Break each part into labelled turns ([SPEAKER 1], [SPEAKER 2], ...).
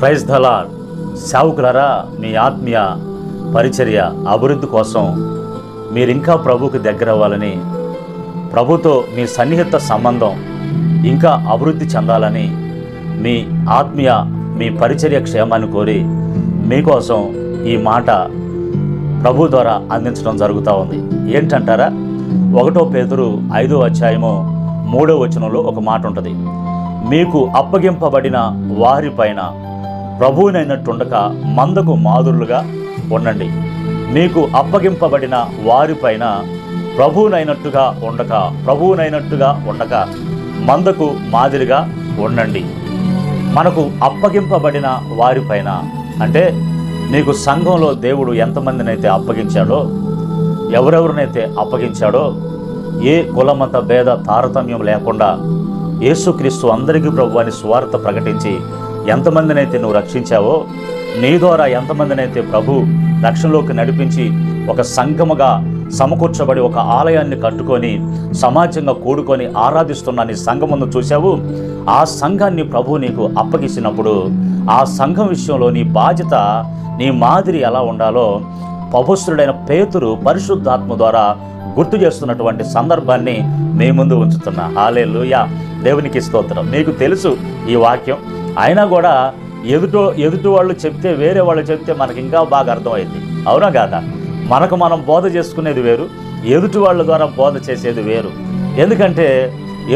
[SPEAKER 1] Praise the lord. సేవకులారా, మీ ఆత్మీయ పరిచర్య అభివృద్ధి కోసం మీరింకా ప్రభువుకి దగ్గర అవ్వాలని, ప్రభుతో మీ సన్నిహిత సంబంధం ఇంకా అభివృద్ధి చెందాలని, మీ ఆత్మీయ మీ పరిచర్య క్షేమాన్ని కోరి మీకోసం ఈ మాట ప్రభు ద్వారా అందించడం జరుగుతూ ఉంది. ఏంటంటారా? 1 పేతురు 5వ అధ్యాయము 3వ వచనంలో ఒక మాట ఉంటుంది. మీకు అప్పగింపబడిన వారిపైన ప్రభువునైనట్టుండక మందకు మాదిరులుగా ఉండండి. మీకు అప్పగింపబడిన వారిపైన ప్రభువునైనట్టుగా ఉండక మందకు మాదిరిగా ఉండండి. మనకు అప్పగింపబడిన వారిపైన అంటే నీకు సంఘంలో దేవుడు ఎంతమందినైతే అప్పగించాడో, ఎవరెవరినైతే అప్పగించాడో, ఏ కులమత భేద తారతమ్యం లేకుండా యేసుక్రీస్తు అందరికీ ప్రభు అని సువార్త ప్రకటించి ఎంతమందినైతే నువ్వు రక్షించావో, నీ ద్వారా ఎంతమందినైతే ప్రభు రక్షణలోకి నడిపించి ఒక సంఘముగా సమకూర్చబడి ఒక ఆలయాన్ని కట్టుకొని సమాజంగా కూడుకొని ఆరాధిస్తున్న నీ సంఘమును చూశావు. ఆ సంఘాన్ని ప్రభు నీకు అప్పగించినప్పుడు ఆ సంఘం విషయంలో నీ బాధ్యత, నీ మాదిరి ఎలా ఉండాలో అపోస్తలుడైన పేతురు పరిశుద్ధాత్మ ద్వారా గుర్తు చేస్తున్నటువంటి సందర్భాన్ని మీ ముందు ఉంచుతున్నా. హల్లెలూయా, దేవునికి స్తోత్రం. మీకు తెలుసు ఈ వాక్యం, అయినా కూడా ఎదుటి వాళ్ళు చెప్తే, వేరే వాళ్ళు చెప్తే మనకి ఇంకా బాగా అర్థమైంది. అవునా కాదా? మనకు మనం బోధ చేసుకునేది వేరు, ఎదుటి వాళ్ళ ద్వారా బోధ చేసేది వేరు. ఎందుకంటే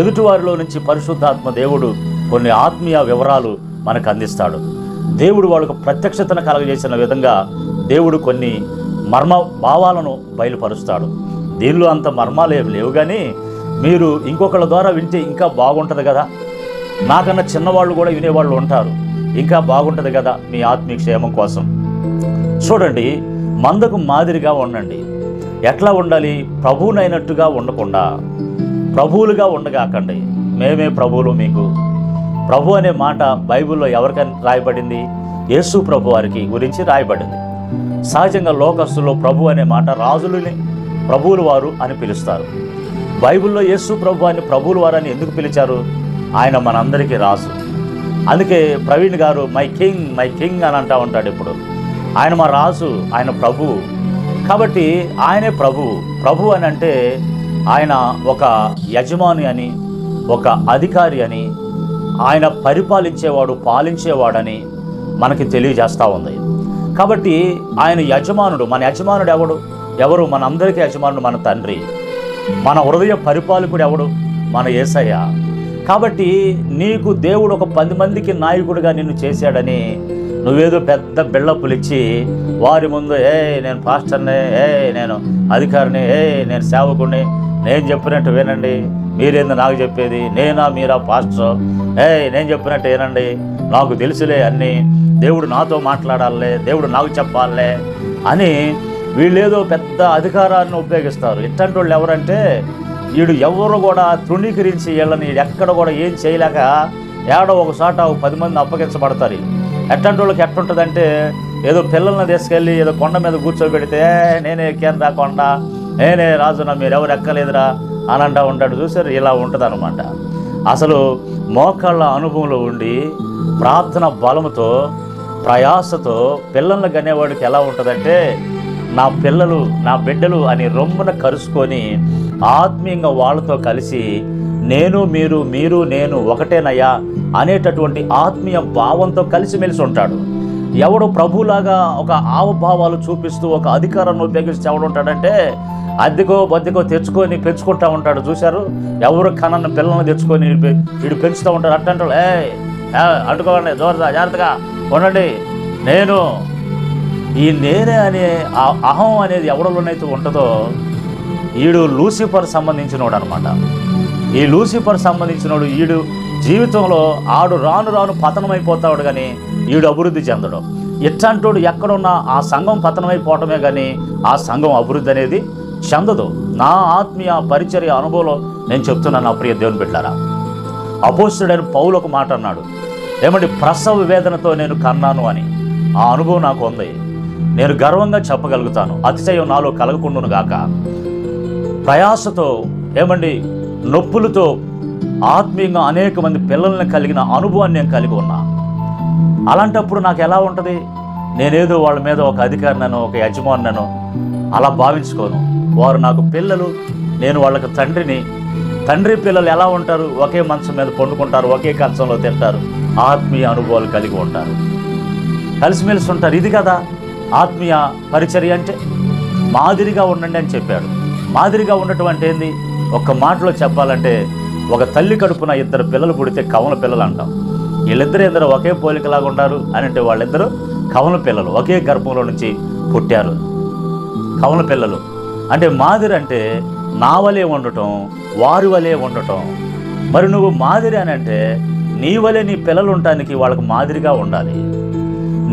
[SPEAKER 1] ఎదుటివారిలో నుంచి పరిశుద్ధాత్మ దేవుడు కొన్ని ఆత్మీయ వివరాలు మనకు అందిస్తాడు. దేవుడు వాళ్ళకు ప్రత్యక్షతను కలగజేసిన విధంగా దేవుడు కొన్ని మర్మ భావాలను బయలుపరుస్తాడు. దీనిలో అంత మర్మాలు ఏమి లేవు, కానీ మీరు ఇంకొకళ్ళ ద్వారా వింటే ఇంకా బాగుంటుంది కదా. నాకన్నా చిన్నవాళ్ళు కూడా వినేవాళ్ళు ఉంటారు, ఇంకా బాగుంటుంది కదా మీ ఆత్మీయ క్షేమం కోసం. చూడండి, మందకు మాదిరిగా ఉండండి. ఎట్లా ఉండాలి? ప్రభువునైనట్టుగా ఉండకుండా ప్రభువులుగా ఉండగాకండి. మేమే ప్రభువులు మీకు. ప్రభు అనే మాట బైబిల్లో ఎవరికైనా రాయబడింది? యేసు ప్రభు వారికి గురించి రాయబడింది. సహజంగా లోకస్తుల్లో ప్రభు అనే మాట రాజులని ప్రభువులు వారు అని పిలుస్తారు. బైబిల్లో యేసు ప్రభు అని ప్రభువుల వారని ఎందుకు పిలిచారు? ఆయన మనందరికీ రాజు. అందుకే ప్రవీణ్ గారు మై కింగ్ అని అంటూ ఉంటాడు ఎప్పుడు. ఆయన మా రాజు, ఆయన ప్రభువు. కాబట్టి ఆయనే ప్రభు అని అంటే ఆయన ఒక యజమాని అని, ఒక అధికారి అని, ఆయన పరిపాలించేవాడు, పాలించేవాడని మనకి తెలియజేస్తూ ఉంది. కాబట్టి ఆయన యజమానుడు. మన యజమానుడు ఎవరు? మన అందరికీ యజమానుడు మన తండ్రి. మన హృదయ పరిపాలకుడు ఎవడు? మన యేసయ్య. కాబట్టి నీకు దేవుడు ఒక 10 మందికి నాయకుడిగా నిన్ను చేశాడని నువ్వేదో పెద్ద బిళ్ళప్పులిచ్చి వారి ముందు నేను పాస్టర్ని, నేను అధికారిని, నేను సేవకుడిని, నేను చెప్పినట్టు వినండి, మీరేందో నాకు చెప్పేది, నేనా మీరా పాస్టర్, నేను చెప్పినట్టు వినండి, నాకు తెలుసులే అన్నీ, దేవుడు నాతో మాట్లాడాలే, దేవుడు నాకు చెప్పాలే అని వీళ్ళేదో పెద్ద అధికారాన్ని ఉపయోగిస్తారు. ఇట్లాంటి వాళ్ళు ఎవరంటే వీడు ఎవరు కూడా తృణీకరించి వీళ్ళని ఎక్కడ కూడా ఏం చేయలేక ఏడో ఒకసాట 10 మంది అప్పగించబడతారు. ఎట్లాంటి వాళ్ళకి ఎట్లుంటుందంటే ఏదో పిల్లల్ని తీసుకెళ్ళి ఏదో కొండ మీద కూర్చోబెడితే నేనే ఎక్కాను రా కొండ, నేనే రాజునా, మీరెవరు ఎక్కలేదురా అని అంటూ ఉంటాడు. చూసారు, ఇలా ఉంటుంది అనమాట. అసలు మోకాళ్ళ అనుభవంలో ఉండి ప్రార్థన బలముతో ప్రయాసతో పిల్లల్ని కనేవాడికి ఎలా ఉంటుందంటే, నా పిల్లలు, నా బిడ్డలు అని రొమ్మున కరుసుకొని ఆత్మీయంగా వాళ్ళతో కలిసి మీరు నేను ఒకటేనయ్యా అనేటటువంటి ఆత్మీయ భావంతో కలిసిమెలిసి ఉంటాడు. ఎవడు ప్రభులాగా ఒక ఆవభావాలు చూపిస్తూ ఒక అధికారాన్ని ఉపయోగిస్తూ ఎవడు ఉంటాడంటే బద్దెకో తెచ్చుకొని పెంచుకుంటూ ఉంటాడు. చూశారు, ఎవరు కనన్న పిల్లల్ని తెచ్చుకొని వీడు పెంచుతూ ఉంటాడు. అట్టంటాడు, అడ్డుకోండి, జాగ్రత్తగా ఉండండి, నేనే అనే అహం అనేది ఎవడలోనైతే ఉంటుందో ఈడు లూసిఫర్ సంబంధించినోడు అనమాట. ఈ లూసిఫర్ సంబంధించినోడు ఈడు జీవితంలో రాను పతనమైపోతాడు, కానీ ఈడు అభివృద్ధి చెందడు. ఇట్లాంటోడు ఎక్కడున్నా ఆ సంఘం పతనమైపోవటమే కానీ ఆ సంఘం అభివృద్ధి అనేది చెందదు. నా ఆత్మీయ పరిచర్య అనుభవంలో నేను చెప్తున్నాను నా ప్రియ దేవుని బిడ్డలారా. అపోస్తలుడైన పౌలు ఒక మాట అన్నాడు, ఏమంటే ప్రసవ వేదనతో నేను కన్నాను అని. ఆ అనుభవం నాకు ఉంది, నేను గర్వంగా చెప్పగలుగుతాను. అతిశయం నాలో కలగకుండును గాక. ప్రయాసతో నొప్పులతో ఆత్మీయంగా అనేక మంది పిల్లల్ని కలిగిన అనుభవాన్ని నేను కలిగి ఉన్నా. అలాంటప్పుడు నాకు ఎలా ఉంటుంది? నేనేదో వాళ్ళ మీద ఒక అధికారినో ఒక యజమానునో అలా భావించుకోను. వారు నాకు పిల్లలు, నేను వాళ్ళకు తండ్రిని. తండ్రి పిల్లలు ఎలా ఉంటారు? ఒకే మంచం మీద పండుకుంటారు, ఒకే కంచంలో తింటారు, ఆత్మీయ అనుభవాలు కలిగి ఉంటారు, కలిసిమెలిసి ఉంటారు. ఇది కదా ఆత్మీయ పరిచర్య అంటే. మాదిరిగా ఉండండి అని చెప్పాడు. మాదిరిగా ఉండటం అంటే ఏంది? ఒక్క మాటలో చెప్పాలంటే, ఒక తల్లి కడుపున 2 పిల్లలు పుడితే కవల పిల్లలు అంటాం. వీళ్ళిద్దరు ఒకే పోలికలాగా ఉంటారు అని అంటే వాళ్ళిద్దరూ కవల పిల్లలు, ఒకే గర్భంలో నుంచి పుట్టారు, కవల పిల్లలు. అంటే మాదిరి అంటే నా వలే ఉండటం, వారి వలే ఉండటం. మరి నువ్వు మాదిరి అని అంటే నీ వలే నీ పిల్లలు ఉండటానికి వాళ్ళకు మాదిరిగా ఉండాలి.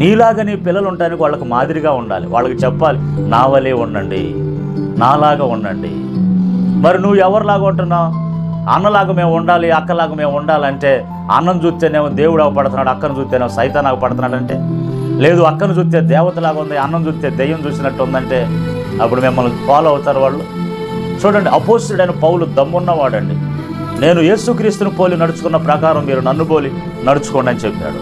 [SPEAKER 1] నీలాగా నీ పిల్లలు ఉండటానికి వాళ్ళకు మాదిరిగా ఉండాలి. వాళ్ళకి చెప్పాలి, నా వలే ఉండండి, నాలాగా ఉండండి. మరి నువ్వు ఎవరిలాగా ఉంటున్నావు? అన్నలాగా మేము ఉండాలి, అక్కలాగా మేము ఉండాలంటే అన్నం చూస్తేనేమో దేవుడు అవపడుతున్నాడు, అక్కను చూస్తేనేమో సైతాన్ అవపడుతున్నాడు అంటే, లేదు అక్కను చూస్తే దేవతలాగా ఉంది, అన్నం చూస్తే దెయ్యం చూసినట్టు ఉందంటే అప్పుడు మిమ్మల్ని ఫాలో అవుతారు వాళ్ళు. చూడండి, అపోస్తుడైన పౌలు దమ్మున్నవాడండి. నేను యేసుక్రీస్తుని పోలి నడుచుకున్న ప్రకారం మీరు నన్ను పోలి నడుచుకోండి అని చెప్పాడు.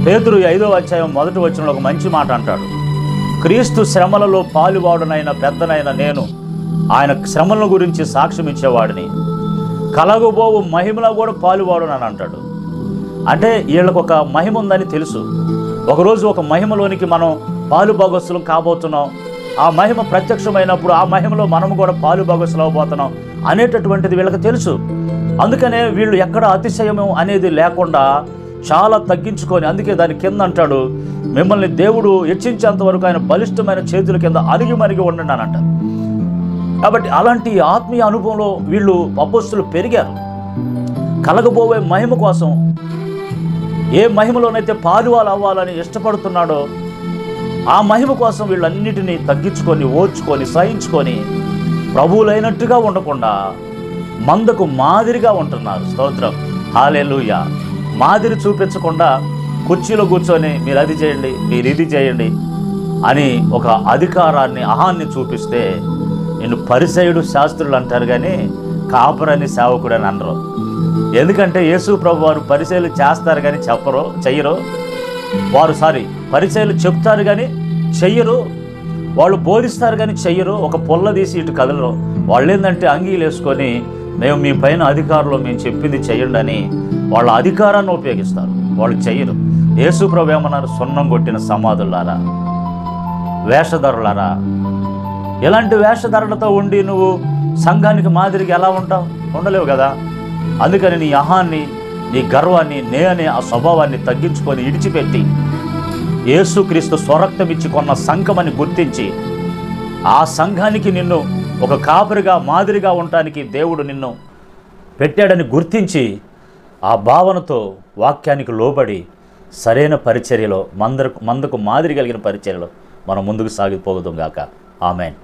[SPEAKER 1] పేతురు 5వ అధ్యాయం 1వ వచనంలో ఒక మంచి మాట అంటాడు. క్రీస్తు శ్రమలలో పాలువాడునైన పెద్దనైన నేను ఆయన శ్రమల గురించి సాక్ష్యం ఇచ్చేవాడిని, కలగబోవు మహిమలో కూడా పాలువాడునని అంటాడు. అంటే వీళ్ళకు ఒక మహిమ ఉందని తెలుసు. ఒకరోజు ఒక మహిమలోనికి మనం పాలు భాగస్తులం కాబోతున్నాం. ఆ మహిమ ప్రత్యక్షమైనప్పుడు ఆ మహిమలో మనము కూడా పాలు భాగస్తులు అవబోతున్నాం అనేటటువంటిది వీళ్ళకి తెలుసు. అందుకనే వీళ్ళు ఎక్కడ అతిశయము అనేది లేకుండా చాలా తగ్గించుకొని, అందుకే దాని కింద అంటాడు, మిమ్మల్ని దేవుడు హెచ్చించేంత వరకు ఆయన బలిష్టమైన చేతుల కింద అణిగి మరిగి ఉండండి అని అంటారు. కాబట్టి అలాంటి ఆత్మీయ అనుభవంలో వీళ్ళు అపోస్తులు పెరిగారు. కలగబోయే మహిమ కోసం, ఏ మహిమలోనైతే పాలువాలు అవ్వాలని ఇష్టపడుతున్నాడో ఆ మహిమ కోసం వీళ్ళన్నిటినీ తగ్గించుకొని, ఓర్చుకొని, సహించుకొని ప్రభువులైనట్టుగా ఉండకుండా మందకు మాదిరిగా ఉంటున్నారు. స్తోత్రం, హల్లెలూయా. మాదిరి చూపించకుండా కుర్చీలో కూర్చొని మీరు అది చేయండి, మీరు ఇది చేయండి అని ఒక అధికారాన్ని, అహాన్ని చూపిస్తే నిన్ను పరిసయుడు, శాస్త్రులు అంటారు కానీ కాపరని సేవకుడు అని అనరు. ఎందుకంటే యేసు ప్రభు వారు పరిచయలు చేస్తారు కానీ చెయ్యరు. వారు పరిచయలు చెప్తారు కానీ చెయ్యరు. వాళ్ళు బోధిస్తారు కానీ చెయ్యరు. ఒక పొల్ల తీసి ఇటు కదలరు. వాళ్ళు ఏంటంటే అంగీలు వేసుకొని, మేము మీ పైన అధికారులు, మేము చెప్పింది చెయ్యండి అని వాళ్ళ అధికారాన్ని ఉపయోగిస్తారు. వాళ్ళు చెయ్యరు. యేసు ప్రభు ఏమన్నారు? సున్నం కొట్టిన సమాధులారా, వేషధారులారా. ఎలాంటి వేషధారణతో ఉండి నువ్వు సంఘానికి మాదిరిగా ఎలా ఉంటావు? ఉండలేవు కదా. అందుకని నీ అహాన్ని, నీ గర్వాన్ని, అనే ఆ స్వభావాన్ని తగ్గించుకొని ఇడిచిపెట్టి యేసుక్రీస్తు స్వరక్తం ఇచ్చి కొన్న సంఘమని గుర్తించి ఆ సంఘానికి నిన్ను ఒక కాపరిగా, మాదిరిగా ఉండటానికి దేవుడు నిన్ను పెట్టాడని గుర్తించి ఆ భావనతో వాక్యానికి లోబడి సరైన పరిచర్యలో, మందకు మాదిరి కలిగిన పరిచర్యలో మనం ముందుకు సాగిపోదాం గాక. ఆమేన్.